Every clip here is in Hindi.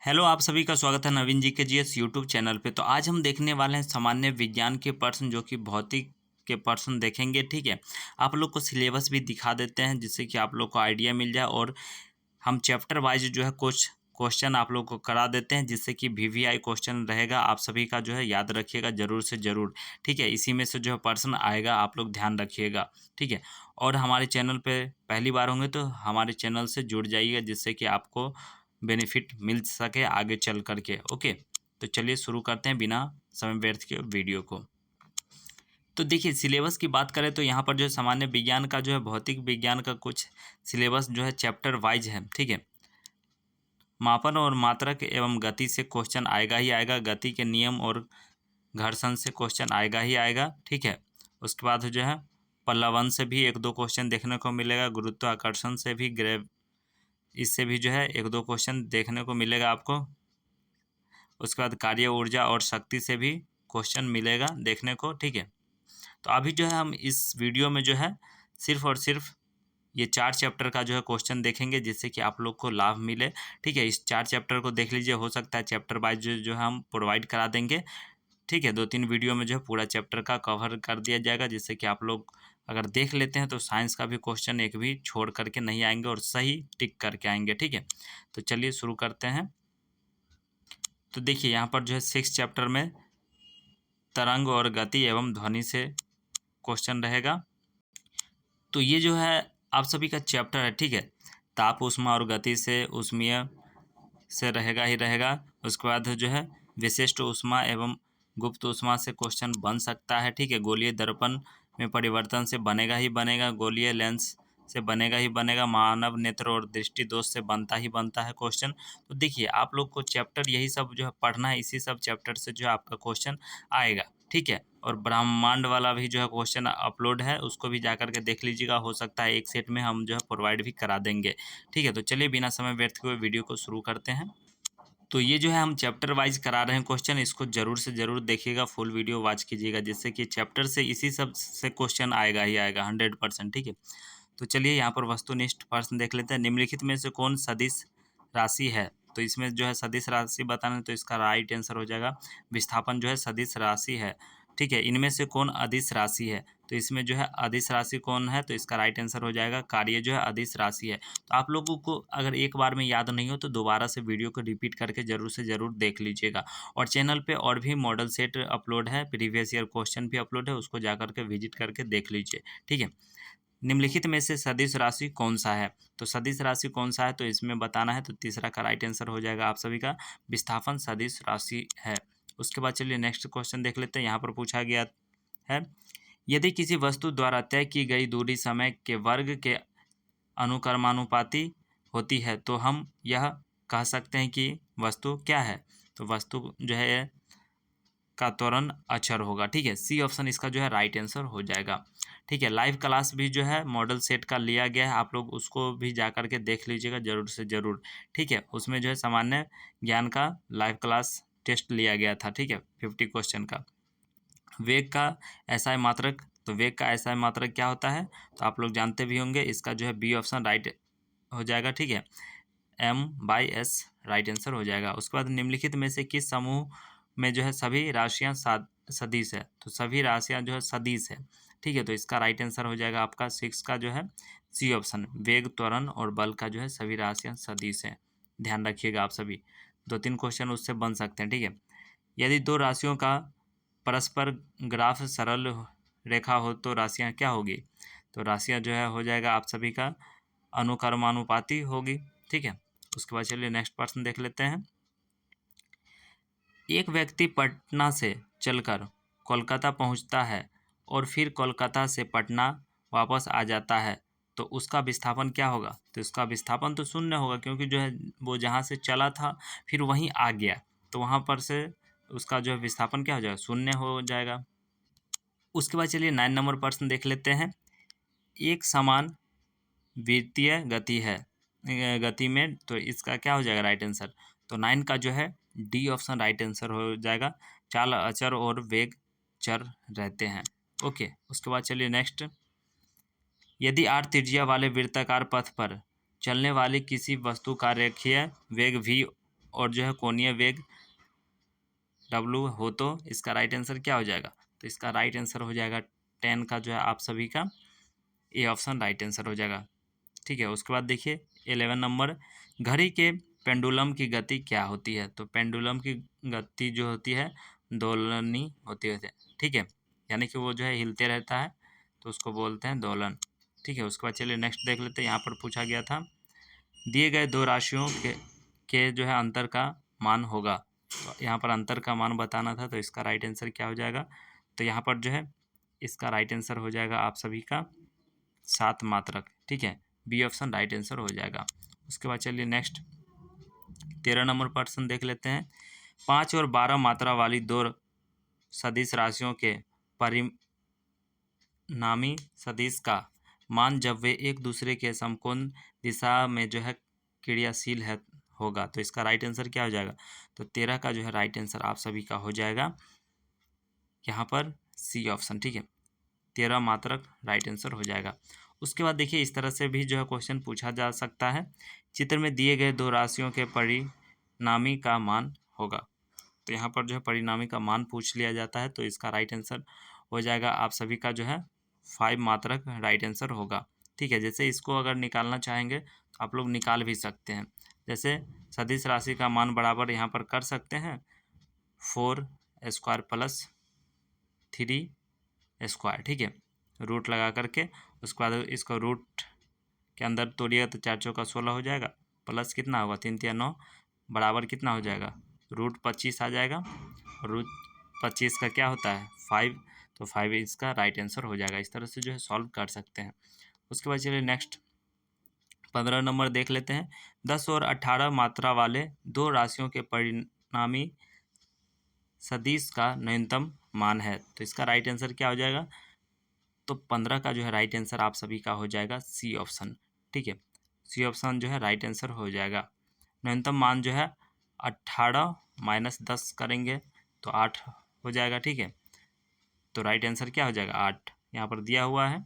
हेलो, आप सभी का स्वागत है नवीन जी के जीएस यूट्यूब चैनल पे। तो आज हम देखने वाले हैं सामान्य विज्ञान के प्रश्न, जो कि भौतिक के प्रश्न देखेंगे। ठीक है, आप लोग को सिलेबस भी दिखा देते हैं जिससे कि आप लोग को आइडिया मिल जाए, और हम चैप्टर वाइज जो है कुछ क्वेश्चन आप लोग को करा देते हैं जिससे कि वीवीआई क्वेश्चन रहेगा। आप सभी का जो है याद रखिएगा ज़रूर से ज़रूर। ठीक है, इसी में से जो है प्रश्न आएगा, आप लोग ध्यान रखिएगा। ठीक है, और हमारे चैनल पे पहली बार होंगे तो हमारे चैनल से जुड़ जाइएगा जिससे कि आपको बेनिफिट मिल सके आगे चल कर के। ओके, तो चलिए शुरू करते हैं बिना समय व्यर्थ के वीडियो को। तो देखिए, सिलेबस की बात करें तो यहाँ पर जो है सामान्य विज्ञान का जो है भौतिक विज्ञान का कुछ सिलेबस जो है चैप्टर वाइज है। ठीक है, मापन और मात्रक एवं गति से क्वेश्चन आएगा ही आएगा, गति के नियम और घर्षण से क्वेश्चन आएगा ही आएगा। ठीक है, उसके बाद जो है पल्लवन से भी एक दो क्वेश्चन देखने को मिलेगा, गुरुत्वाकर्षण से भी, ग्रेव इससे भी जो है एक दो क्वेश्चन देखने को मिलेगा आपको। उसके बाद कार्य ऊर्जा और शक्ति से भी क्वेश्चन मिलेगा देखने को। ठीक है, तो अभी जो है हम इस वीडियो में जो है सिर्फ और सिर्फ ये 4 चैप्टर का जो है क्वेश्चन देखेंगे जिससे कि आप लोग को लाभ मिले। ठीक है, इस 4 चैप्टर को देख लीजिए, हो सकता है चैप्टर वाइज जो है हम प्रोवाइड करा देंगे। ठीक है, 2-3 वीडियो में जो है पूरा चैप्टर का कवर कर दिया जाएगा जिससे कि आप लोग अगर देख लेते हैं तो साइंस का भी क्वेश्चन एक भी छोड़ करके नहीं आएंगे और सही टिक करके आएंगे। ठीक है, तो चलिए शुरू करते हैं। तो देखिए, यहाँ पर जो है 6 चैप्टर में तरंग और गति एवं ध्वनि से क्वेश्चन रहेगा। तो ये जो है आप सभी का चैप्टर है। ठीक है, ताप ऊष्मा और गति से ऊष्मीय से रहेगा ही रहेगा। उसके बाद जो है विशिष्ट ऊष्मा एवं गुप्त ऊष्मा से क्वेश्चन बन सकता है। ठीक है, गोलीय दर्पण में परिवर्तन से बनेगा ही बनेगा, गोलीय लेंस से बनेगा ही बनेगा, मानव नेत्र और दृष्टि दोष से बनता ही बनता है क्वेश्चन। तो देखिए, आप लोग को चैप्टर यही सब जो है पढ़ना है, इसी सब चैप्टर से जो है आपका क्वेश्चन आएगा। ठीक है, और ब्रह्मांड वाला भी जो है क्वेश्चन अपलोड है, उसको भी जाकर के देख लीजिएगा, हो सकता है एक सेट में हम जो है प्रोवाइड भी करा देंगे। ठीक है, तो चलिए बिना समय व्यर्थ किए वीडियो को शुरू करते हैं। तो ये जो है हम चैप्टर वाइज करा रहे हैं क्वेश्चन, इसको ज़रूर से ज़रूर देखिएगा, फुल वीडियो वॉच कीजिएगा जिससे कि चैप्टर से इसी सब से क्वेश्चन आएगा ही आएगा 100%। ठीक है, तो चलिए यहाँ पर वस्तुनिष्ठ प्रश्न देख लेते हैं। निम्नलिखित में से कौन सदिश राशि है? तो इसमें जो है सदिश राशि बताना है, तो इसका राइट आंसर हो जाएगा विस्थापन जो है सदिश राशि है। ठीक है, इनमें से कौन अदिश राशि है? तो इसमें जो है अदिश राशि कौन है? तो इसका राइट आंसर हो जाएगा कार्य जो है अदिश राशि है। तो आप लोगों को अगर एक बार में याद नहीं हो तो दोबारा से वीडियो को रिपीट करके ज़रूर से ज़रूर देख लीजिएगा। और चैनल पे और भी मॉडल सेट अपलोड है, प्रीवियस ईयर क्वेश्चन भी अपलोड है, उसको जा करके विजिट करके देख लीजिए। ठीक है, निम्नलिखित में से सदिश राशि कौन सा है? तो सदिश राशि कौन सा है तो इसमें बताना है, तो तीसरा का राइट आंसर हो जाएगा आप सभी का विस्थापन सदिश राशि है। उसके बाद चलिए नेक्स्ट क्वेश्चन देख लेते हैं। यहाँ पर पूछा गया है, यदि किसी वस्तु द्वारा तय की गई दूरी समय के वर्ग के अनुक्रमानुपाती होती है तो हम यह कह सकते हैं कि वस्तु क्या है? तो वस्तु जो है का त्वरण अचर होगा। ठीक है, सी ऑप्शन इसका जो है राइट आंसर हो जाएगा। ठीक है, लाइव क्लास भी जो है मॉडल सेट का लिया गया है, आप लोग उसको भी जा कर के देख लीजिएगा ज़रूर से ज़रूर। ठीक है, उसमें जो है सामान्य ज्ञान का लाइव क्लास टेस्ट लिया गया था। ठीक है, 50 क्वेश्चन का। वेग का एसआई मात्रक, तो वेग का एसआई मात्रक क्या होता है? तो आप लोग जानते भी होंगे, इसका जो है बी ऑप्शन राइट हो जाएगा। ठीक है, M/S राइट आंसर हो जाएगा। उसके बाद निम्नलिखित में से किस समूह में जो है सभी राशियां सदिश है? तो सभी राशियां जो है सदिश है। ठीक है, तो इसका राइट आंसर हो जाएगा आपका 6 का जो है सी ऑप्शन, वेग, त्वरण और बल का जो है सभी राशियां सदिश है। ध्यान रखिएगा आप सभी, 2-3 क्वेश्चन उससे बन सकते हैं। ठीक है, यदि दो राशियों का परस्पर ग्राफ सरल रेखा हो तो राशियां क्या होगी? तो राशियां जो है हो जाएगा आप सभी का अनुक्रमानुपाती होगी। ठीक है, उसके बाद चलिए नेक्स्ट प्रश्न देख लेते हैं। एक व्यक्ति पटना से चलकर कोलकाता पहुंचता है और फिर कोलकाता से पटना वापस आ जाता है, तो उसका विस्थापन क्या होगा? तो इसका विस्थापन तो शून्य होगा, क्योंकि जो है वो जहाँ से चला था फिर वहीं आ गया, तो वहाँ पर से उसका जो है विस्थापन क्या हो जाएगा? शून्य हो जाएगा। उसके बाद चलिए 9 नंबर प्रश्न देख लेते हैं। एक समान वृत्तीय गति है गति में, तो इसका क्या हो जाएगा राइट आंसर? तो 9 का जो है डी ऑप्शन राइट आंसर हो जाएगा। चाल अचर और वेग चर रहते हैं। ओके, उसके बाद चलिए नेक्स्ट। यदि r त्रिज्या वाले वृत्ताकार पथ पर चलने वाली किसी वस्तु का रेखीय वेग v और जो है कोणीय वेग W हो तो इसका राइट आंसर क्या हो जाएगा? तो इसका राइट आंसर हो जाएगा 10 का जो है आप सभी का ए ऑप्शन राइट आंसर हो जाएगा। ठीक है, उसके बाद देखिए 11 नंबर, घड़ी के पेंडुलम की गति क्या होती है? तो पेंडुलम की गति जो होती है दोलनी होती है। ठीक है, यानी कि वो जो है हिलते रहता है, तो उसको बोलते हैं दोलन। ठीक है, उसके बाद चलिए नेक्स्ट देख लेते हैं। यहाँ पर पूछा गया था दिए गए दो राशियों के जो है अंतर का मान होगा। तो यहाँ पर अंतर का मान बताना था, तो इसका राइट आंसर क्या हो जाएगा? तो यहाँ पर जो है इसका राइट आंसर हो जाएगा आप सभी का 7 मात्रक। ठीक है, बी ऑप्शन राइट आंसर हो जाएगा। उसके बाद चलिए नेक्स्ट 13 नंबर प्रश्न देख लेते हैं। 5 और 12 मात्रा वाली दो सदिश राशियों के परिणामी सदिश का मान जब वे एक दूसरे के समकोण दिशा में जो है क्रियाशील है होगा, तो इसका राइट आंसर क्या हो जाएगा? तो 13 का जो है राइट आंसर आप सभी का हो जाएगा यहाँ पर सी ऑप्शन। ठीक है, 13 मात्रक राइट आंसर हो जाएगा। उसके बाद देखिए इस तरह से भी जो है क्वेश्चन पूछा जा सकता है। चित्र में दिए गए दो राशियों के परिणामी का मान होगा। तो यहाँ पर जो है परिणामी का मान पूछ लिया जाता है, तो इसका राइट आंसर हो जाएगा आप सभी का जो है 5 मात्रक राइट आंसर होगा। ठीक है, जैसे इसको अगर निकालना चाहेंगे तो आप लोग निकाल भी सकते हैं। जैसे सदिश राशि का मान बराबर यहाँ पर कर सकते हैं 4² प्लस 3²। ठीक है, रूट लगा करके उसके बाद इसको रूट के अंदर तोड़िएगा तो 4 चौका 16 हो जाएगा, प्लस कितना होगा 3 तिया 9 बराबर कितना हो जाएगा रूट 25 आ जाएगा। रूट 25 का क्या होता है 5, तो 5 इसका राइट आंसर हो जाएगा। इस तरह से जो है सॉल्व कर सकते हैं। उसके बाद चलिए नेक्स्ट 15 नंबर देख लेते हैं। 10 और 18 मात्रा वाले दो राशियों के परिणामी सदिश का न्यूनतम मान है, तो इसका राइट आंसर क्या हो जाएगा? तो 15 का जो है राइट आंसर आप सभी का हो जाएगा सी ऑप्शन। ठीक है, सी ऑप्शन जो है राइट आंसर हो जाएगा। न्यूनतम मान जो है 18 माइनस 10 करेंगे तो 8 हो जाएगा। ठीक है, तो राइट आंसर क्या हो जाएगा 8 यहाँ पर दिया हुआ है।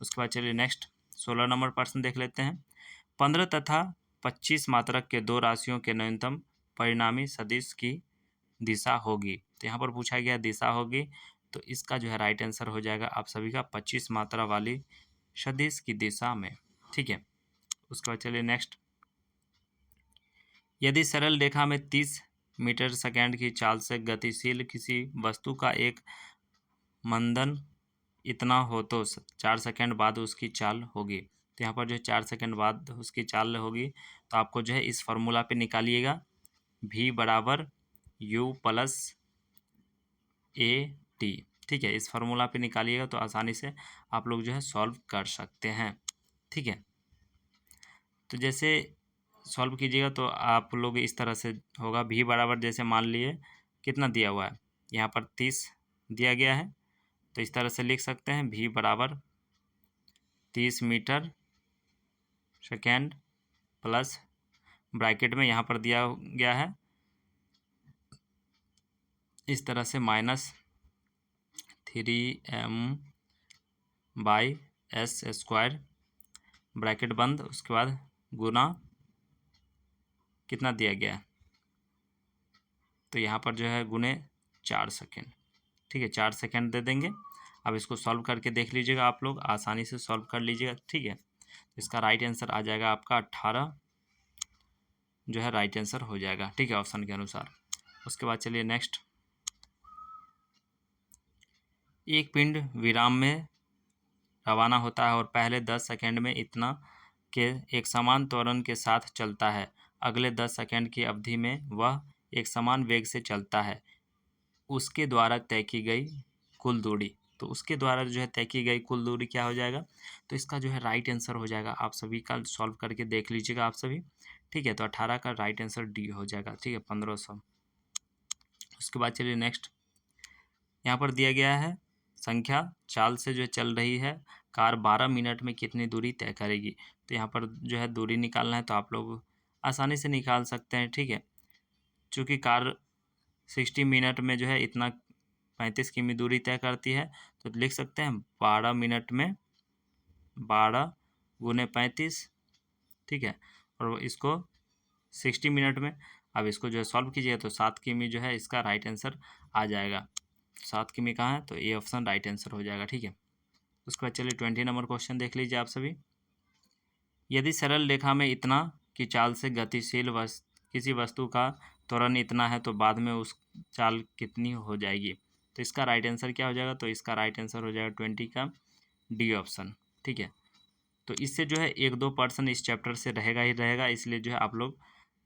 उसके बाद चलिए नेक्स्ट 16 नंबर प्रश्न देख लेते हैं। 15 तथा 25 मात्रक के दो राशियों के न्यूनतम परिणामी सदिश की दिशा होगी। तो यहाँ पर पूछा गया दिशा होगी, तो इसका जो है राइट आंसर हो जाएगा आप सभी का 25 मात्रा वाली सदिश की दिशा में। ठीक है, उसके बाद चलिए नेक्स्ट, यदि सरल रेखा में 30 मीटर सेकेंड की चाल से गतिशील किसी वस्तु का एक मंदन इतना हो तो 4 सेकेंड बाद उसकी चाल होगी। तो यहाँ पर जो है 4 सेकेंड बाद उसकी चाल होगी, तो आपको जो है इस फॉर्मूला पे निकालिएगा v बराबर u प्लस ए टी। ठीक है, इस फार्मूला पे निकालिएगा तो आसानी से आप लोग जो है सॉल्व कर सकते हैं। ठीक है, तो जैसे सॉल्व कीजिएगा तो आप लोग इस तरह से होगा v बराबर जैसे मान लिए कितना दिया हुआ है यहाँ पर 30 दिया गया है, तो इस तरह से लिख सकते हैं v बराबर 30 मीटर सेकेंड प्लस ब्रैकेट में यहाँ पर दिया गया है इस तरह से -3m/s² ब्रैकेट बंद, उसके बाद गुना कितना दिया गया है, तो यहाँ पर जो है गुने 4 सेकेंड। ठीक है, 4 सेकेंड दे देंगे। अब इसको सॉल्व करके देख लीजिएगा, आप लोग आसानी से सॉल्व कर लीजिएगा। ठीक है, इसका राइट आंसर आ जाएगा आपका 18 जो है राइट आंसर हो जाएगा। ठीक है, ऑप्शन के अनुसार। उसके बाद चलिए नेक्स्ट, एक पिंड विराम में रवाना होता है और पहले 10 सेकेंड में इतना के एक समान त्वरण के साथ चलता है। अगले 10 सेकेंड की अवधि में वह एक समान वेग से चलता है। उसके द्वारा तय की गई कुल दूरी, तो उसके द्वारा जो है तय की गई कुल दूरी क्या हो जाएगा? तो इसका जो है राइट आंसर हो जाएगा आप सभी का, सॉल्व करके देख लीजिएगा आप सभी। ठीक है, तो 18 का राइट आंसर डी हो जाएगा। ठीक है, 1500। उसके बाद चलिए नेक्स्ट, यहाँ पर दिया गया है संख्या चाल से जो चल रही है कार 12 मिनट में कितनी दूरी तय करेगी। तो यहाँ पर जो है दूरी निकालना है तो आप लोग आसानी से निकाल सकते हैं। ठीक है, चूँकि कार 60 मिनट में जो है इतना 35 किमी दूरी तय करती है, तो लिख सकते हैं 12 मिनट में 12 गुने 35। ठीक है, और इसको 60 मिनट में अब इसको जो है सॉल्व कीजिएगा तो 7 किमी जो है इसका राइट आंसर आ जाएगा। 7 किमी कहाँ है, तो ए ऑप्शन राइट आंसर हो जाएगा। ठीक है, उसके बाद चलिए 20 नंबर क्वेश्चन देख लीजिए आप सभी। यदि सरल रेखा में इतना की चाल से गतिशील किसी वस्तु का त्वरण इतना है तो बाद में उस चाल कितनी हो जाएगी। तो इसका राइट आंसर क्या हो जाएगा, तो इसका राइट आंसर हो जाएगा 20 का डी ऑप्शन। ठीक है, तो इससे जो है 1-2% इस चैप्टर से रहेगा ही रहेगा, इसलिए जो है आप लोग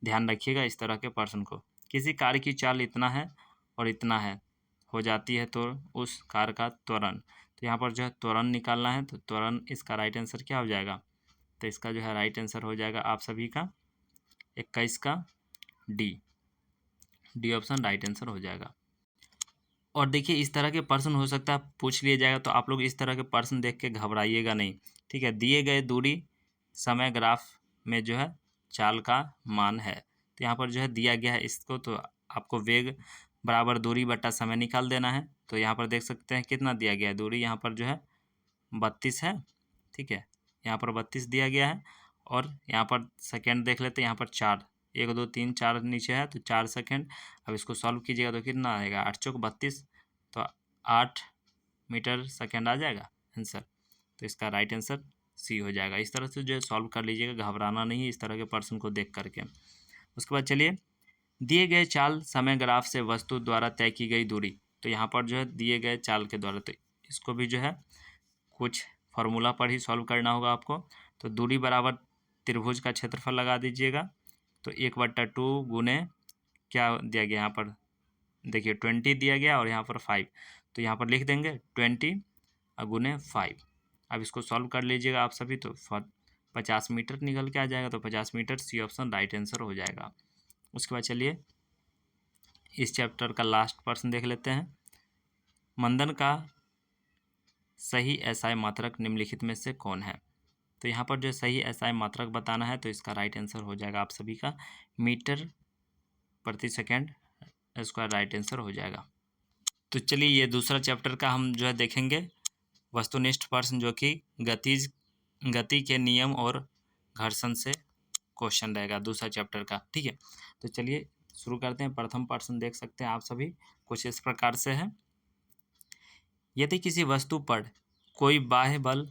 ध्यान रखिएगा इस तरह के पर्सन को। किसी कार की चाल इतना है और इतना है हो जाती है तो उस कार का त्वरण, तो यहाँ पर जो है त्वरण निकालना है, तो त्वरण इसका राइट आंसर क्या हो जाएगा, तो इसका जो है राइट आंसर हो जाएगा आप सभी का 21 का डी ऑप्शन राइट आंसर हो जाएगा। और देखिए इस तरह के प्रश्न हो सकता है पूछ लिया जाएगा, तो आप लोग इस तरह के प्रश्न देख के घबराइएगा नहीं। ठीक है, दिए गए दूरी समय ग्राफ में जो है चाल का मान है, तो यहाँ पर जो है दिया गया है इसको, तो आपको वेग बराबर दूरी बटा समय निकाल देना है। तो यहाँ पर देख सकते हैं कितना दिया गया है दूरी, यहाँ पर जो है 32 है। ठीक है, यहाँ पर 32 दिया गया है, और यहाँ पर सेकेंड देख लेते हैं, यहाँ पर 4, 1 2 3 4 नीचे है तो 4 सेकेंड। अब इसको सॉल्व कीजिएगा तो कितना आएगा, 8 चौक 32, तो 8 मीटर सेकेंड आ जाएगा आंसर। तो इसका राइट आंसर सी हो जाएगा। इस तरह से जो है सॉल्व कर लीजिएगा, घबराना नहीं है इस तरह के प्रश्न को देख करके। उसके बाद चलिए, दिए गए चाल समय ग्राफ से वस्तु द्वारा तय की गई दूरी, तो यहाँ पर जो है दिए गए चाल के द्वारा, तो इसको भी जो है कुछ फार्मूला पर ही सॉल्व करना होगा आपको। तो दूरी बराबर त्रिभुज का क्षेत्रफल लगा दीजिएगा, तो 1/2 गुने क्या दिया गया यहाँ पर, देखिए 20 दिया गया और यहाँ पर 5, तो यहाँ पर लिख देंगे 20 गुने 5। अब इसको सॉल्व कर लीजिएगा आप सभी, तो 50 मीटर निकल के आ जाएगा, तो 50 metre C option right answer हो जाएगा। उसके बाद चलिए इस चैप्टर का लास्ट प्रश्न देख लेते हैं। मंदन का सही एसआई मात्रक निम्नलिखित में से कौन है। तो यहाँ पर जो सही एसआई मात्रक बताना है, तो इसका राइट आंसर हो जाएगा आप सभी का मीटर प्रति सेकेंड, इसका राइट आंसर हो जाएगा। तो चलिए ये दूसरा चैप्टर का हम जो है देखेंगे वस्तुनिष्ठ प्रश्न, जो कि गति के नियम और घर्षण से क्वेश्चन रहेगा दूसरा चैप्टर का। ठीक है, तो चलिए शुरू करते हैं। प्रथम प्रश्न देख सकते हैं आप सभी, कुछ इस प्रकार से है। यदि किसी वस्तु पर कोई बाह्य बल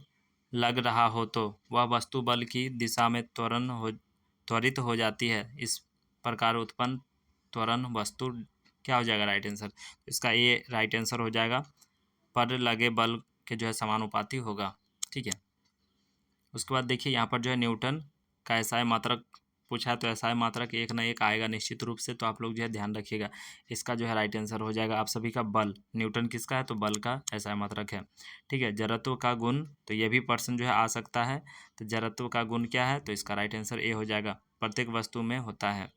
लग रहा हो तो वह वस्तु बल की दिशा में त्वरित हो जाती है। इस प्रकार उत्पन्न त्वरण वस्तु क्या हो जाएगा राइट आंसर, इसका ये राइट आंसर हो जाएगा, पर लगे बल के जो है समानुपाती होगा। ठीक है, उसके बाद देखिए यहाँ पर जो है न्यूटन का एसआई मात्रक पूछा है, तो एसआई मात्रक एक ना एक आएगा निश्चित रूप से, तो आप लोग जो है ध्यान रखिएगा। इसका जो है राइट आंसर हो जाएगा आप सभी का बल, न्यूटन किसका है, तो बल का एसआई मात्रक है। ठीक है, जड़त्व का गुण, तो ये भी प्रश्न जो है आ सकता है, तो जड़त्व का गुण क्या है, तो इसका राइट आंसर ए हो जाएगा, प्रत्येक वस्तु में होता है।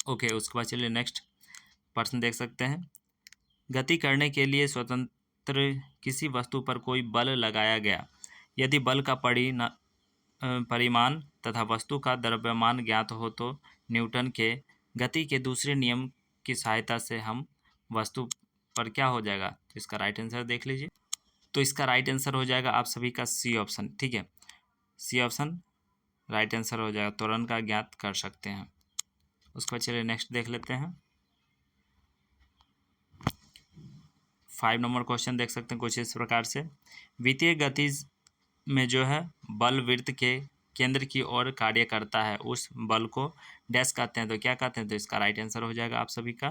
ओके, उसके बाद चलिए नेक्स्ट प्रश्न देख सकते हैं। गति करने के लिए स्वतंत्र किसी वस्तु पर कोई बल लगाया गया, यदि बल का परिमाण तथा वस्तु का द्रव्यमान ज्ञात हो तो न्यूटन के गति के दूसरे नियम की सहायता से हम वस्तु पर क्या हो जाएगा, तो इसका राइट आंसर देख लीजिए। तो इसका राइट आंसर हो जाएगा आप सभी का सी ऑप्शन। ठीक है, सी ऑप्शन राइट आंसर हो जाएगा, त्वरण का ज्ञात कर सकते हैं। उसके बाद चलिए नेक्स्ट देख लेते हैं। 5 नंबर क्वेश्चन देख सकते हैं कुछ इस प्रकार से। वित्तीय गति में जो है बल वृत्त के केंद्र की ओर कार्य करता है, उस बल को डैश कहते हैं, तो क्या कहते हैं, तो इसका राइट आंसर हो जाएगा आप सभी का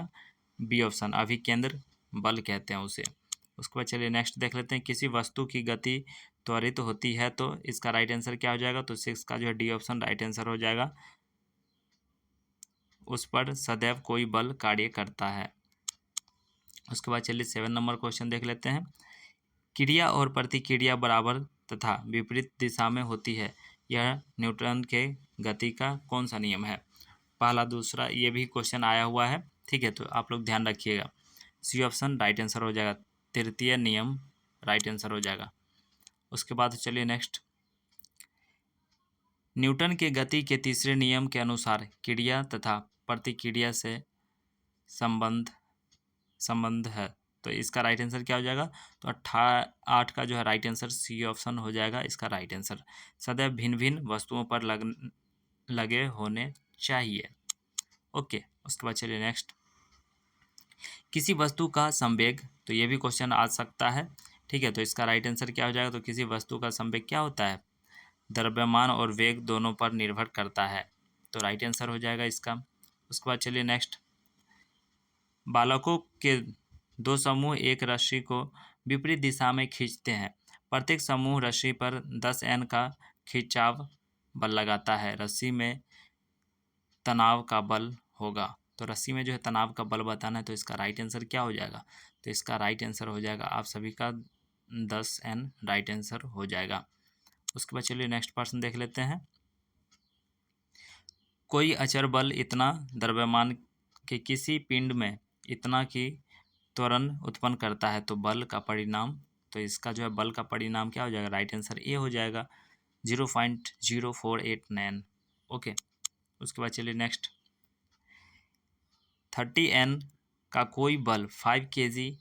बी ऑप्शन, अभिकेंद्र बल कहते हैं उसे। उसके बाद चलिए नेक्स्ट देख लेते हैं। किसी वस्तु की गति त्वरित होती है तो इसका राइट आंसर क्या हो जाएगा, तो 6 का जो है डी ऑप्शन राइट आंसर हो जाएगा, उस पर सदैव कोई बल कार्य करता है। उसके बाद चलिए 7 नंबर क्वेश्चन देख लेते हैं। क्रिया और प्रतिक्रिया बराबर तथा विपरीत दिशा में होती है, यह न्यूटन के गति का कौन सा नियम है। पहला दूसरा ये भी क्वेश्चन आया हुआ है। ठीक है, तो आप लोग ध्यान रखिएगा, सी ऑप्शन राइट आंसर हो जाएगा, तृतीय नियम राइट आंसर हो जाएगा। उसके बाद चलिए नेक्स्ट, न्यूटन के गति के तीसरे नियम के अनुसार क्रिया तथा प्रतिक्रिया से संबंध है, तो इसका राइट आंसर क्या हो जाएगा, तो 8 का जो है राइट आंसर सी ऑप्शन हो जाएगा इसका राइट आंसर, सदैव भिन्न भिन्न वस्तुओं पर लगे होने चाहिए। ओके, उसके बाद चलिए नेक्स्ट, किसी वस्तु का संवेग, तो ये भी क्वेश्चन आ सकता है, ठीक है। तो इसका राइट आंसर क्या हो जाएगा, तो किसी वस्तु का संवेग क्या होता है, द्रव्यमान और वेग दोनों पर निर्भर करता है, तो राइट आंसर हो जाएगा इसका। उसके बाद चलिए नेक्स्ट, बालकों के दो समूह एक रस्सी को विपरीत दिशा में खींचते हैं, प्रत्येक समूह रस्सी पर 10 एन का खिंचाव बल लगाता है, रस्सी में तनाव का बल होगा, तो रस्सी में जो है तनाव का बल बताना है, तो इसका राइट आंसर क्या हो जाएगा, तो इसका राइट आंसर हो जाएगा आप सभी का 10 एन राइट आंसर हो जाएगा। उसके बाद चलिए नेक्स्ट पर्सन देख लेते हैं, कोई अचर बल इतना द्रव्यमान के किसी पिंड में इतना की त्वरण उत्पन्न करता है, तो बल का परिणाम, तो इसका जो है बल का परिणाम क्या हो जाएगा, राइट आंसर ए हो जाएगा 0.0489। ओके, उसके बाद चलिए नेक्स्ट, 30 N का कोई बल 5 kg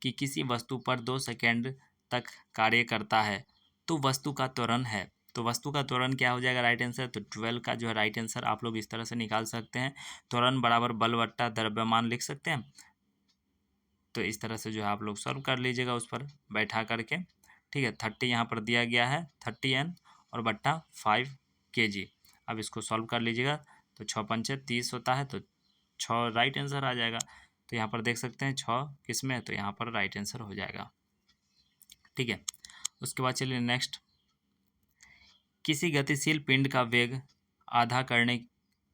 की किसी वस्तु पर 2 सेकेंड तक कार्य करता है, तो वस्तु का त्वरण है, तो वस्तु का त्वरण क्या हो जाएगा राइट आंसर, तो 12 का जो है राइट आंसर आप लोग इस तरह से निकाल सकते हैं, त्वरण बराबर बल बट्टा द्रव्यमान लिख सकते हैं, तो इस तरह से जो है आप लोग सॉल्व कर लीजिएगा उस पर बैठा करके, ठीक है। 30 यहाँ पर दिया गया है, 30 N और बट्टा 5 kg, अब इसको सॉल्व कर लीजिएगा, तो 6×5 = 30 होता है, तो 6 राइट आंसर आ जाएगा, तो यहाँ पर देख सकते हैं 6 किस में है, तो यहाँ पर राइट आंसर हो जाएगा, ठीक है। उसके बाद चलिए नेक्स्ट, किसी गतिशील पिंड का वेग आधा करने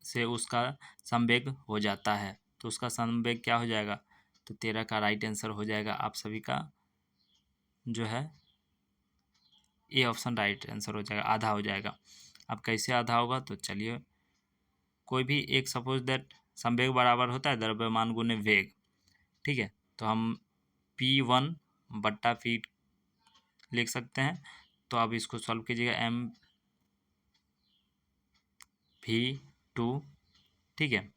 से उसका संवेग हो जाता है, तो उसका संवेग क्या हो जाएगा, तो 13 का राइट आंसर हो जाएगा आप सभी का जो है ए ऑप्शन राइट आंसर हो जाएगा, आधा हो जाएगा। अब कैसे आधा होगा, तो चलिए कोई भी एक सपोज दैट संवेग बराबर होता है द्रव्यमान गुने वेग, ठीक है, तो हम P1/P लिख सकते हैं, तो अब इसको सॉल्व कीजिएगा mv2, ठीक है,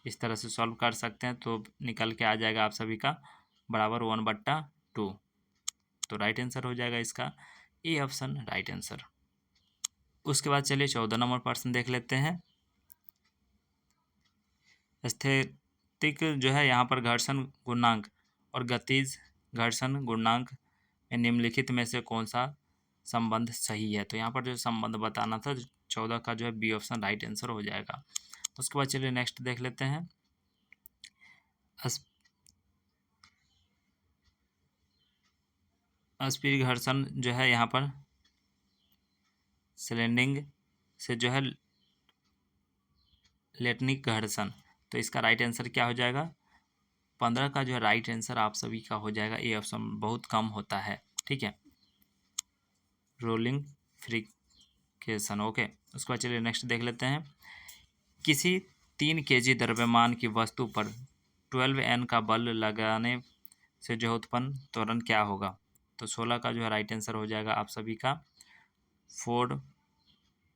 इस तरह से सॉल्व कर सकते हैं, तो निकल के आ जाएगा आप सभी का बराबर 1/2, तो राइट आंसर हो जाएगा इसका ए ऑप्शन राइट आंसर। उसके बाद चलिए 14 नंबर प्रश्न देख लेते हैं, स्थैतिक जो है यहाँ पर घर्षण गुणांक और गतिज घर्षण गुणांक में निम्नलिखित में से कौन सा संबंध सही है, तो यहाँ पर जो संबंध बताना था 14 का जो है बी ऑप्शन राइट आंसर हो जाएगा। उसके बाद चलिए नेक्स्ट देख लेते हैं, अस्पीय घर्षण जो है यहाँ पर स्लैंडिंग से जो है लेटनिक घर्षण, तो इसका राइट आंसर क्या हो जाएगा, 15 का जो है राइट आंसर आप सभी का हो जाएगा ए ऑप्शन, बहुत कम होता है, ठीक है, रोलिंग फ्रिक्शन। ओके, उसके बाद चलिए नेक्स्ट देख लेते हैं, किसी 3 kg द्रव्यमान की वस्तु पर 12 N का बल लगाने से जो उत्पन्न त्वरण क्या होगा, तो 16 का जो है राइट आंसर हो जाएगा आप सभी का 4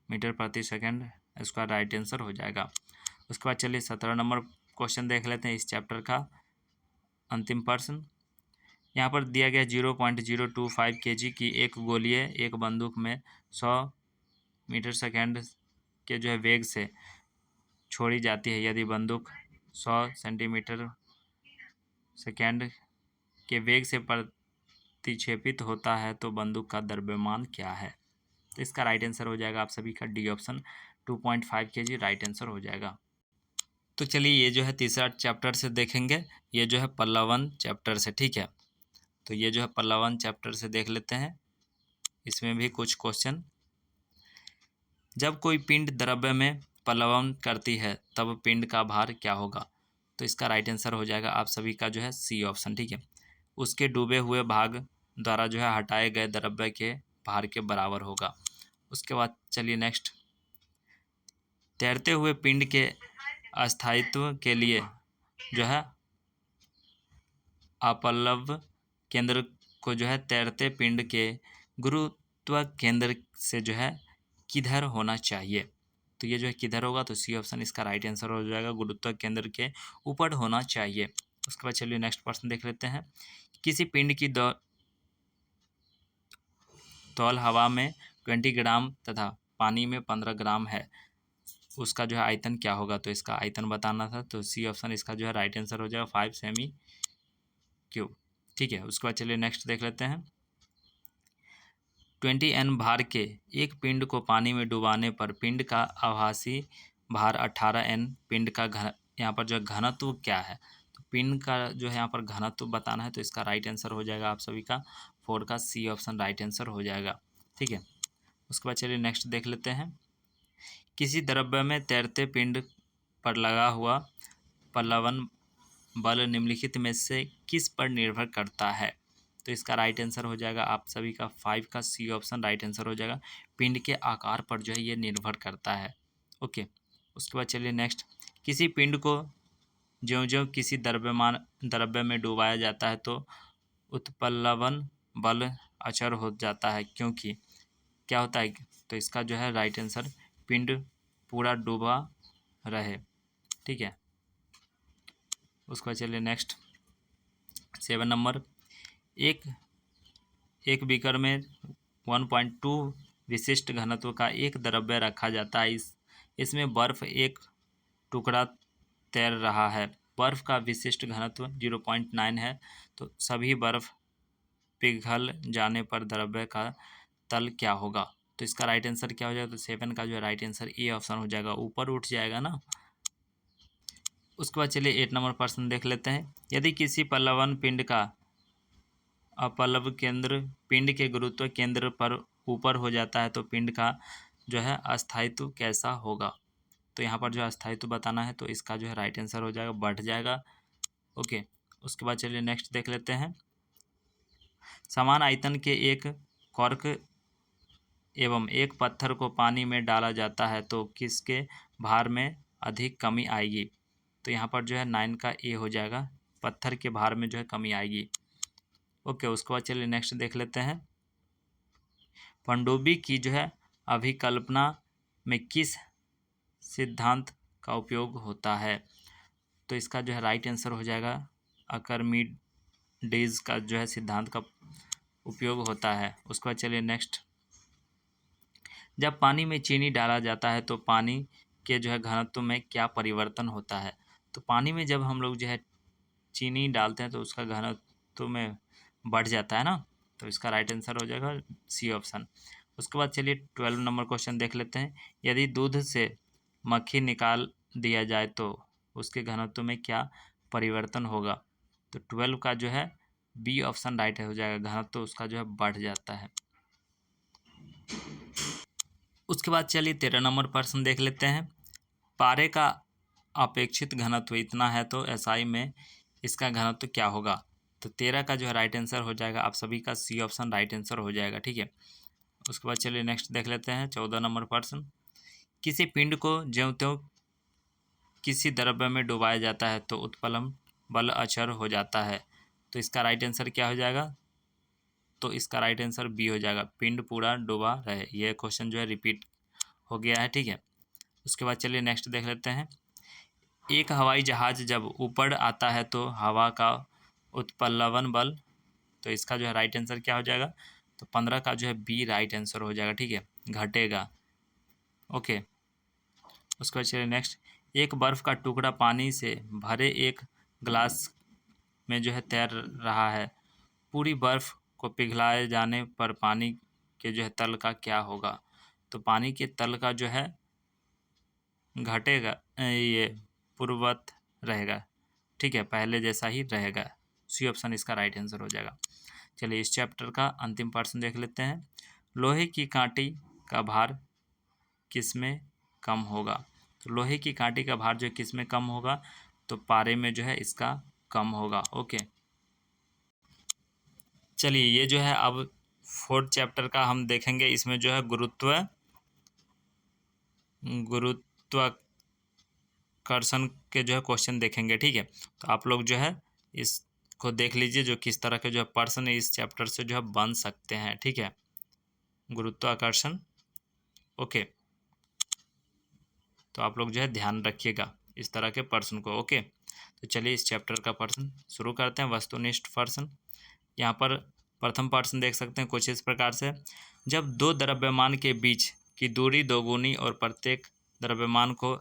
मीटर प्रति सेकेंड, इसका राइट आंसर हो जाएगा। उसके बाद चलिए 17 नंबर क्वेश्चन देख लेते हैं इस चैप्टर का अंतिम प्रश्न, यहाँ पर दिया गया 0.025 kg की एक गोलीय एक बंदूक में 100 मीटर सेकेंड के जो है वेग से छोड़ी जाती है, यदि बंदूक 100 सेंटीमीटर सेकेंड के वेग से प्रतिक्षेपित होता है, तो बंदूक का द्रव्यमान क्या है, तो इसका राइट आंसर हो जाएगा आप सभी का D option 2.5 kg right answer हो जाएगा। तो चलिए ये जो है तीसरा चैप्टर से देखेंगे, ये जो है पल्लवन चैप्टर से, ठीक है, तो ये जो है पल्लवन चैप्टर से देख लेते हैं, इसमें भी कुछ क्वेश्चन, जब कोई पिंड द्रव्य में पल्लवन करती है तब पिंड का भार क्या होगा, तो इसका राइट आंसर हो जाएगा आप सभी का जो है सी ऑप्शन, ठीक है, उसके डूबे हुए भाग द्वारा जो है हटाए गए द्रव्य के भार के बराबर होगा। उसके बाद चलिए नेक्स्ट, तैरते हुए पिंड के अस्थायित्व के लिए जो है अपल्लव केंद्र को जो है तैरते पिंड के गुरुत्व केंद्र से जो है किधर होना चाहिए, तो ये जो है किधर होगा, तो सी ऑप्शन इसका राइट आंसर हो जाएगा, गुरुत्व केंद्र के ऊपर होना चाहिए। उसके बाद चलिए नेक्स्ट प्रश्न देख लेते हैं, किसी पिंड की तौल हवा में 20 ग्राम तथा पानी में 15 ग्राम है, उसका जो है आयतन क्या होगा, तो इसका आयतन बताना था। तो सी ऑप्शन इसका जो है राइट आंसर हो जाएगा 5 सेमी क्यूब। ठीक है, उसके बाद चलिए नेक्स्ट देख लेते हैं। 20 N भार के एक पिंड को पानी में डुबाने पर पिंड का आभासी भार 18 N, पिंड का घन, यहाँ पर जो है घनत्व क्या है, तो पिंड का जो है यहाँ पर घनत्व बताना है। तो इसका राइट आंसर हो जाएगा आप सभी का 4 का सी ऑप्शन राइट आंसर हो जाएगा। ठीक है, उसके बाद चलिए नेक्स्ट देख लेते हैं। किसी द्रव्य में तैरते पिंड पर लगा हुआ पल्लवन बल निम्नलिखित में से किस पर निर्भर करता है, तो इसका राइट आंसर हो जाएगा आप सभी का 5 का सी ऑप्शन राइट आंसर हो जाएगा। पिंड के आकार पर जो है ये निर्भर करता है। ओके, उसके बाद चलिए नेक्स्ट। किसी पिंड को ज्यों ज्यों किसी द्रव्य में डुबाया जाता है तो उत्प्लवन बल अचर हो जाता है, क्योंकि क्या होता है, तो इसका जो है राइट आंसर पिंड पूरा डूबा रहे। ठीक है, उसके बाद चलिए नेक्स्ट 7 नंबर। एक एक बीकर में 1.2 विशिष्ट घनत्व का एक द्रव्य रखा जाता है। इसमें बर्फ एक टुकड़ा तैर रहा है। बर्फ का विशिष्ट घनत्व 0.9 है। तो सभी बर्फ पिघल जाने पर द्रव्य का तल क्या होगा, तो इसका राइट आंसर क्या हो जाएगा, तो 7 का जो है राइट आंसर ए ऑप्शन हो जाएगा, ऊपर उठ जाएगा ना। उसके बाद चलिए 8 नंबर प्रश्न देख लेते हैं। यदि किसी पल्लवन पिंड का अपल्लव केंद्र पिंड के गुरुत्व केंद्र पर ऊपर हो जाता है तो पिंड का जो है अस्थायित्व कैसा होगा, तो यहाँ पर जो अस्थायित्व बताना है। तो इसका जो है राइट आंसर हो जाएगा बढ़ जाएगा। ओके, उसके बाद चलिए नेक्स्ट देख लेते हैं। समान आयतन के एक कॉर्क एवं एक पत्थर को पानी में डाला जाता है तो किसके भार में अधिक कमी आएगी, तो यहाँ पर जो है 9 का ए हो जाएगा, पत्थर के भार में जो है कमी आएगी। ओके, उसके बाद चलिए नेक्स्ट देख लेते हैं। पनडुब्बी की जो है अभिकल्पना में किस सिद्धांत का उपयोग होता है, तो इसका जो है राइट आंसर हो जाएगा आर्किमिडीज का जो है सिद्धांत का उपयोग होता है। उसके बाद चलिए नेक्स्ट। जब पानी में चीनी डाला जाता है तो पानी के जो है घनत्व में क्या परिवर्तन होता है, तो पानी में जब हम लोग जो है चीनी डालते हैं तो उसका घनत्व में बढ़ जाता है ना, तो इसका राइट आंसर हो जाएगा सी ऑप्शन। उसके बाद चलिए 12 नंबर क्वेश्चन देख लेते हैं। यदि दूध से मक्खी निकाल दिया जाए तो उसके घनत्व में क्या परिवर्तन होगा, तो 12 का जो है बी ऑप्शन राइट हो जाएगा, घनत्व उसका जो है बढ़ जाता है। उसके बाद चलिए 13 नंबर प्रश्न देख लेते हैं। पारे का अपेक्षित घनत्व इतना है तो एसआई में इसका घनत्व क्या होगा, तो 13 का जो है राइट आंसर हो जाएगा आप सभी का सी ऑप्शन राइट आंसर हो जाएगा। ठीक है, उसके बाद चलिए नेक्स्ट देख लेते हैं 14 नंबर प्रश्न। किसी पिंड को ज्यों त्यों किसी द्रव्य में डुबाया जाता है तो उत्प्लवन बल अचर हो जाता है, तो इसका राइट आंसर क्या हो जाएगा, तो इसका राइट आंसर बी हो जाएगा, पिंड पूरा डूबा रहे। यह क्वेश्चन जो है रिपीट हो गया है। ठीक है, उसके बाद चलिए नेक्स्ट देख लेते हैं। एक हवाई जहाज जब ऊपर आता है तो हवा का उत्प्लवन बल, तो इसका जो है राइट आंसर क्या हो जाएगा, तो 15 का जो है बी राइट आंसर हो जाएगा। ठीक है, घटेगा। ओके, उसके बाद चलिए नेक्स्ट। एक बर्फ़ का टुकड़ा पानी से भरे एक ग्लास में जो है तैर रहा है। पूरी बर्फ़ को पिघलाए जाने पर पानी के जो है तल का क्या होगा, तो पानी के तल का जो है घटेगा, ये पूर्ववत रहेगा। ठीक है, पहले जैसा ही रहेगा। सी ऑप्शन इसका राइट आंसर हो जाएगा। चलिए इस चैप्टर का अंतिम प्रश्न देख लेते हैं। लोहे की कांटी का भार किस में कम होगा, तो लोहे की कांटी का भार जो किस में कम होगा, तो पारे में जो है इसका कम होगा। ओके, चलिए ये जो है अब 4th चैप्टर का हम देखेंगे। इसमें जो है गुरुत्वाकर्षण के जो है क्वेश्चन देखेंगे। ठीक है, तो आप लोग जो है इसको देख लीजिए जो किस तरह के जो है प्रश्न इस चैप्टर से जो है बन सकते हैं। ठीक है, गुरुत्वाकर्षण। ओके, तो आप लोग जो है ध्यान रखिएगा इस तरह के प्रश्न को। ओके, तो चलिए इस चैप्टर का प्रश्न शुरू करते हैं। वस्तुनिष्ठ प्रश्न, यहाँ पर प्रथम प्रश्न देख सकते हैं कुछ इस प्रकार से। जब दो द्रव्यमान के बीच की दूरी दोगुनी और प्रत्येक द्रव्यमान को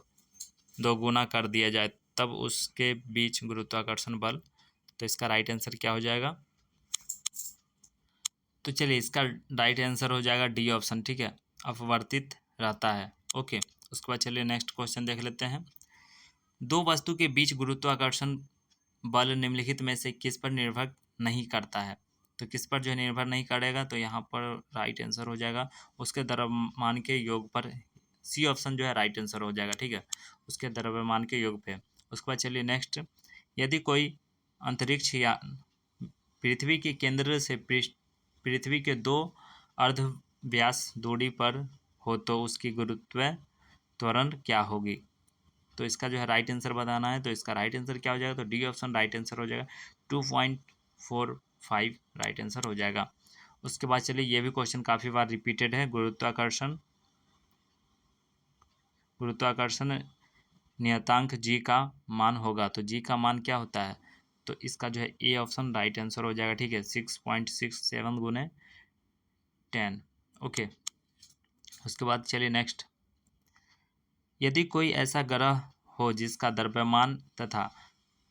दोगुना कर दिया जाए तब उसके बीच गुरुत्वाकर्षण बल। तो इसका राइट आंसर क्या हो जाएगा? तो चलिए इसका राइट आंसर हो जाएगा डी ऑप्शन, ठीक है, अपवर्तित रहता है। ओके, उसके बाद चलिए नेक्स्ट क्वेश्चन देख लेते हैं। दो वस्तु के बीच गुरुत्वाकर्षण बल निम्नलिखित में से किस पर निर्भर नहीं करता है? तो किस पर जो है निर्भर नहीं करेगा? तो यहाँ पर राइट आंसर हो जाएगा उसके द्रव्यमान के योग पर। सी ऑप्शन जो है राइट आंसर हो जाएगा, ठीक है, उसके द्रव्यमान के योग पे। उसके बाद चलिए नेक्स्ट, यदि कोई अंतरिक्ष यान पृथ्वी के केंद्र से पृथ्वी के 2 अर्धव्यास दूरी पर हो तो उसकी गुरुत्व त्वरण क्या होगी? तो इसका जो है राइट आंसर बताना है। तो इसका राइट आंसर क्या हो जाएगा? तो डी ऑप्शन राइट आंसर हो जाएगा, 2.45 राइट आंसर हो जाएगा। उसके बाद चलिए ये भी क्वेश्चन काफ़ी बार रिपीटेड है, गुरुत्वाकर्षण नियतांक जी का मान होगा। तो जी का मान क्या होता है? तो इसका जो है ए ऑप्शन राइट आंसर हो जाएगा, ठीक है, 6.67 गुने 10। ओके, उसके बाद चलिए नेक्स्ट, यदि कोई ऐसा ग्रह हो जिसका द्रव्यमान तथा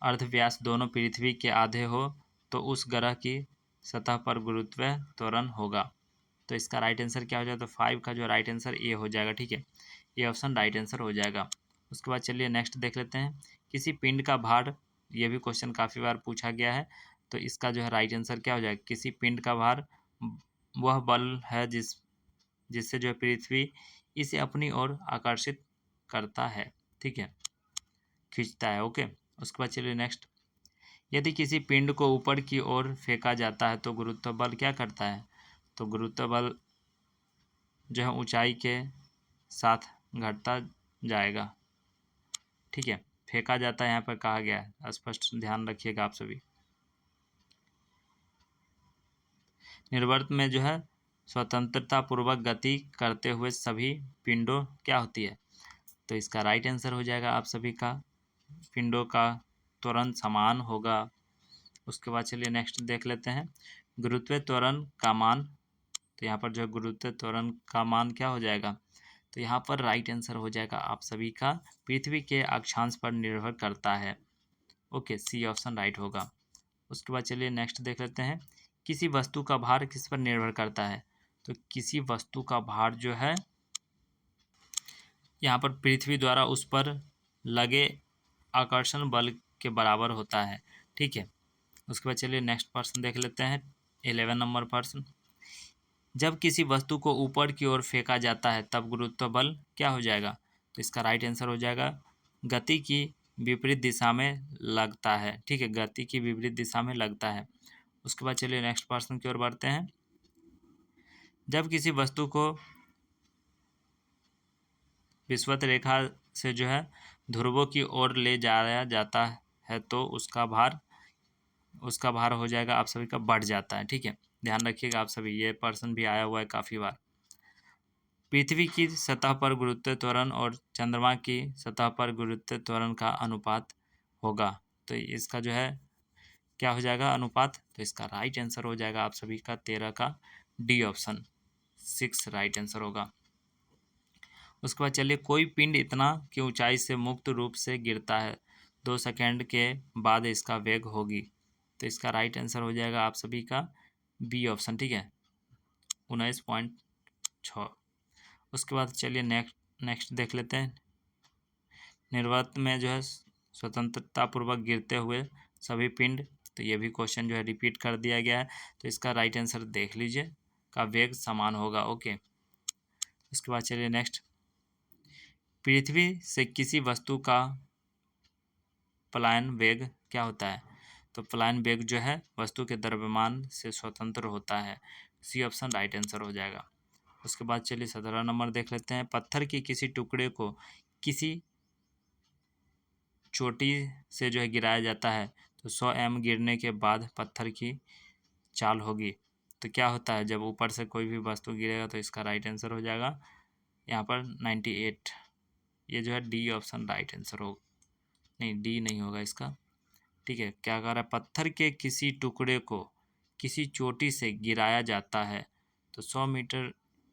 अर्धव्यास दोनों पृथ्वी के आधे हो तो उस ग्रह की सतह पर गुरुत्व त्वरण होगा। तो इसका राइट आंसर क्या हो जाएगा? तो 5 का जो राइट आंसर ए हो जाएगा, ठीक है, ए ऑप्शन राइट आंसर हो जाएगा। उसके बाद चलिए नेक्स्ट देख लेते हैं, किसी पिंड का भार, ये भी क्वेश्चन काफ़ी बार पूछा गया है। तो इसका जो है राइट आंसर क्या हो जाएगा? किसी पिंड का भार वह बल है जिससे जो है पृथ्वी इसे अपनी ओर आकर्षित करता है, ठीक है, खींचता है। ओके, उसके बाद चलिए नेक्स्ट, यदि किसी पिंड को ऊपर की ओर फेंका जाता है तो गुरुत्व बल क्या करता है? तो गुरुत्व बल जो है ऊंचाई के साथ घटता जाएगा, ठीक है, फेंका जाता है यहाँ पर कहा गया है, स्पष्ट ध्यान रखिएगा आप सभी। निर्वर्त में जो है स्वतंत्रता पूर्वक गति करते हुए सभी पिंडों क्या होती है? तो इसका राइट आंसर हो जाएगा आप सभी का, पिंडों का त्वरण समान होगा। उसके बाद चलिए नेक्स्ट देख लेते हैं, गुरुत्व त्वरण का मान। तो यहाँ पर जो है गुरुत्व त्वरण का मान क्या हो जाएगा? तो यहाँ पर राइट आंसर हो जाएगा आप सभी का, पृथ्वी के अक्षांश पर निर्भर करता है। ओके, सी ऑप्शन राइट होगा। उसके बाद चलिए नेक्स्ट देख लेते हैं, किसी वस्तु का भार किस पर निर्भर करता है? तो किसी वस्तु का भार जो है यहाँ पर पृथ्वी द्वारा उस पर लगे आकर्षण बल के बराबर होता है, ठीक है। उसके बाद चलिए नेक्स्ट प्रश्न देख लेते हैं, 11 नंबर प्रश्न, जब किसी वस्तु को ऊपर की ओर फेंका जाता है तब गुरुत्व बल क्या हो जाएगा? तो इसका राइट आंसर हो जाएगा, गति की विपरीत दिशा में लगता है, ठीक है, गति की विपरीत दिशा में लगता है। उसके बाद चलिए नेक्स्ट प्रश्न की ओर बढ़ते हैं, जब किसी वस्तु को विषुवत रेखा से जो है ध्रुवों की ओर ले जाया जाता है तो उसका भार हो जाएगा आप सभी का बढ़ जाता है, ठीक है, ध्यान रखिएगा आप सभी, ये प्रश्न भी आया हुआ है काफ़ी बार। पृथ्वी की सतह पर गुरुत्व त्वरण और चंद्रमा की सतह पर गुरुत्व त्वरण का अनुपात होगा। तो इसका जो है क्या हो जाएगा अनुपात? तो इसका राइट आंसर हो जाएगा आप सभी का 13 का डी ऑप्शन, 6 राइट आंसर होगा। उसके बाद चलिए, कोई पिंड इतना की ऊंचाई से मुक्त रूप से गिरता है 2 सेकेंड के बाद इसका वेग होगी। तो इसका राइट आंसर हो जाएगा आप सभी का बी ऑप्शन, ठीक है, 19.6। उसके बाद चलिए नेक्स्ट देख लेते हैं, निर्वात में जो है स्वतंत्रता पूर्वक गिरते हुए सभी पिंड। तो ये भी क्वेश्चन जो है रिपीट कर दिया गया है। तो इसका राइट आंसर देख लीजिए, का वेग समान होगा। ओके, उसके बाद चलिए नेक्स्ट, पृथ्वी से किसी वस्तु का पलायन वेग क्या होता है? तो पलायन वेग जो है वस्तु के द्रव्यमान से स्वतंत्र होता है, सी ऑप्शन राइट आंसर हो जाएगा। उसके बाद चलिए 17 नंबर देख लेते हैं, पत्थर के किसी टुकड़े को किसी चोटी से जो है गिराया जाता है तो 100 m गिरने के बाद पत्थर की चाल होगी। तो क्या होता है जब ऊपर से कोई भी वस्तु गिरेगा? तो इसका राइट आंसर हो जाएगा यहाँ पर 98। ये जो है डी ऑप्शन राइट आंसर हो, नहीं डी नहीं होगा इसका, ठीक है। क्या कह रहा है, पत्थर के किसी टुकड़े को किसी चोटी से गिराया जाता है तो 100 मीटर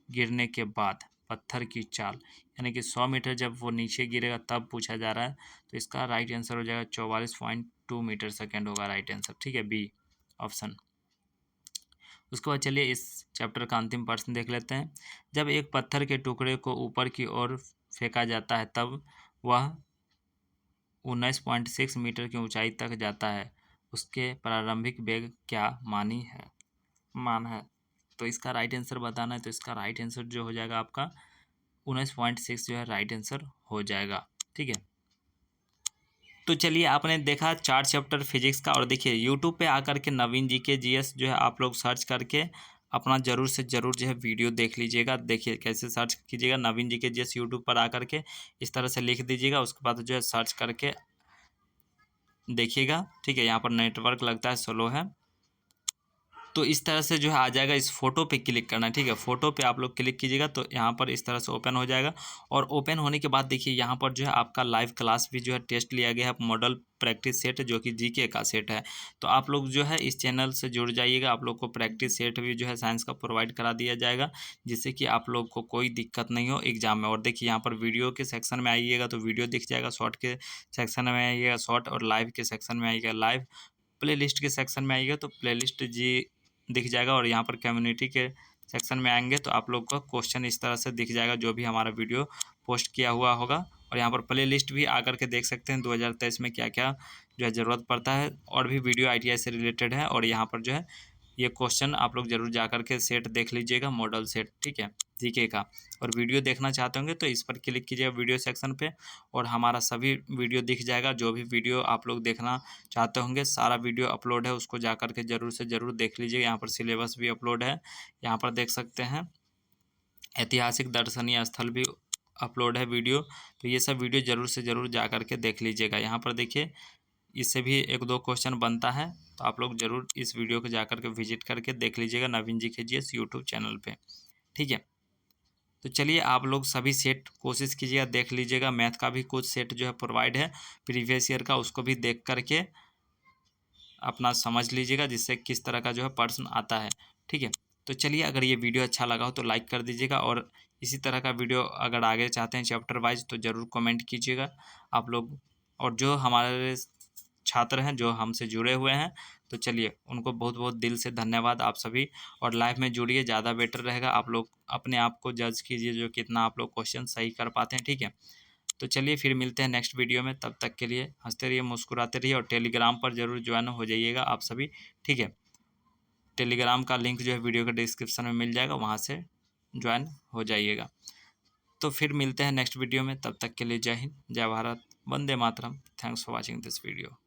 गिरने के बाद पत्थर की चाल, यानी कि 100 मीटर जब वो नीचे गिरेगा तब पूछा जा रहा है। तो इसका राइट आंसर हो जाएगा 44.2 मीटर सेकेंड होगा राइट आंसर, ठीक है, बी ऑप्शन। उसके बाद चलिए इस चैप्टर का अंतिम प्रश्न देख लेते हैं। जब एक पत्थर के टुकड़े को ऊपर की ओर फेंका जाता है तब वह 19.6 मीटर की ऊंचाई तक जाता है, उसके प्रारंभिक वेग क्या मान है। तो इसका राइट आंसर बताना है। तो इसका राइट आंसर जो हो जाएगा आपका 19.6 जो है राइट आंसर हो जाएगा, ठीक है। तो चलिए आपने देखा 4 चैप्टर फिजिक्स का, और देखिए यूट्यूब पे आकर के नवीन जी के जीएस जो है आप लोग सर्च करके अपना ज़रूर से ज़रूर जो है वीडियो देख लीजिएगा। देखिए कैसे सर्च कीजिएगा, नवीन जी के जीएस यूट्यूब पर आकर के इस तरह से लिख दीजिएगा, उसके बाद जो है सर्च करके देखिएगा, ठीक है। यहाँ पर नेटवर्क लगता है स्लो है, तो इस तरह से जो है आ जाएगा। इस फोटो पे क्लिक करना है, ठीक है। फोटो पे आप लोग क्लिक कीजिएगा तो यहाँ पर इस तरह से ओपन हो जाएगा, और ओपन होने के बाद देखिए यहाँ पर जो है आपका लाइव क्लास भी जो है टेस्ट लिया गया है, मॉडल प्रैक्टिस सेट जो कि जीके का सेट है। तो आप लोग जो है इस चैनल से जुड़ जाइएगा, आप लोग को प्रैक्टिस सेट भी जो है साइंस का प्रोवाइड करा दिया जाएगा, जिससे कि आप लोग को कोई दिक्कत नहीं हो एग्जाम में। और देखिए यहाँ पर वीडियो के सेक्शन में आइएगा तो वीडियो दिख जाएगा, शॉर्ट के सेक्शन में आइएगा शॉर्ट, और लाइव के सेक्शन में आइएगा लाइव, प्ले लिस्ट के सेक्शन में आइएगा तो प्ले लिस्ट जी दिख जाएगा, और यहाँ पर कम्युनिटी के सेक्शन में आएंगे तो आप लोग का क्वेश्चन इस तरह से दिख जाएगा जो भी हमारा वीडियो पोस्ट किया हुआ होगा। और यहाँ पर प्ले लिस्ट भी आकर के देख सकते हैं 2023 में क्या क्या जो है ज़रूरत पड़ता है, और भी वीडियो आईटीआई से रिलेटेड है। और यहाँ पर जो है ये क्वेश्चन आप लोग ज़रूर जा कर के सेट देख लीजिएगा, मॉडल सेट, ठीक है, जीके का। और वीडियो देखना चाहते होंगे तो इस पर क्लिक कीजिएगा वीडियो सेक्शन पे, और हमारा सभी वीडियो दिख जाएगा। जो भी वीडियो आप लोग देखना चाहते होंगे सारा वीडियो अपलोड है, उसको जा कर के ज़रूर से ज़रूर देख लीजिएगा। यहाँ पर सिलेबस भी अपलोड है, यहाँ पर देख सकते हैं ऐतिहासिक दर्शनीय स्थल भी अपलोड है वीडियो। तो ये सब वीडियो ज़रूर से ज़रूर जा कर के देख लीजिएगा। यहाँ पर देखिए इससे भी 1-2 क्वेश्चन बनता है, तो आप लोग ज़रूर इस वीडियो को जा कर के विजिट करके देख लीजिएगा नवीन जी के जीएस यूट्यूब चैनल पे, ठीक है। तो चलिए आप लोग सभी सेट कोशिश कीजिएगा, देख लीजिएगा। मैथ का भी कुछ सेट जो है प्रोवाइड है प्रीवियस ईयर का, उसको भी देख करके अपना समझ लीजिएगा जिससे किस तरह का जो है प्रश्न आता है, ठीक है। तो चलिए अगर ये वीडियो अच्छा लगा हो तो लाइक कर दीजिएगा, और इसी तरह का वीडियो अगर आगे चाहते हैं चैप्टर वाइज तो ज़रूर कमेंट कीजिएगा आप लोग। और जो हमारे छात्र हैं जो हमसे जुड़े हुए हैं, तो चलिए उनको बहुत बहुत दिल से धन्यवाद आप सभी। और लाइव में जुड़िए, ज़्यादा बेटर रहेगा। आप लोग अपने आप को जज कीजिए जो कितना आप लोग क्वेश्चन सही कर पाते हैं, ठीक है। तो चलिए फिर मिलते हैं नेक्स्ट वीडियो में, तब तक के लिए हंसते रहिए, मुस्कुराते रहिए, और टेलीग्राम पर जरूर ज्वाइन हो जाइएगा आप सभी, ठीक है। टेलीग्राम का लिंक जो है वीडियो के डिस्क्रिप्शन में मिल जाएगा, वहाँ से ज्वाइन हो जाइएगा। तो फिर मिलते हैं नेक्स्ट वीडियो में, तब तक के लिए जय हिंद, जय भारत, वंदे मातरम। Thanks for watching this video.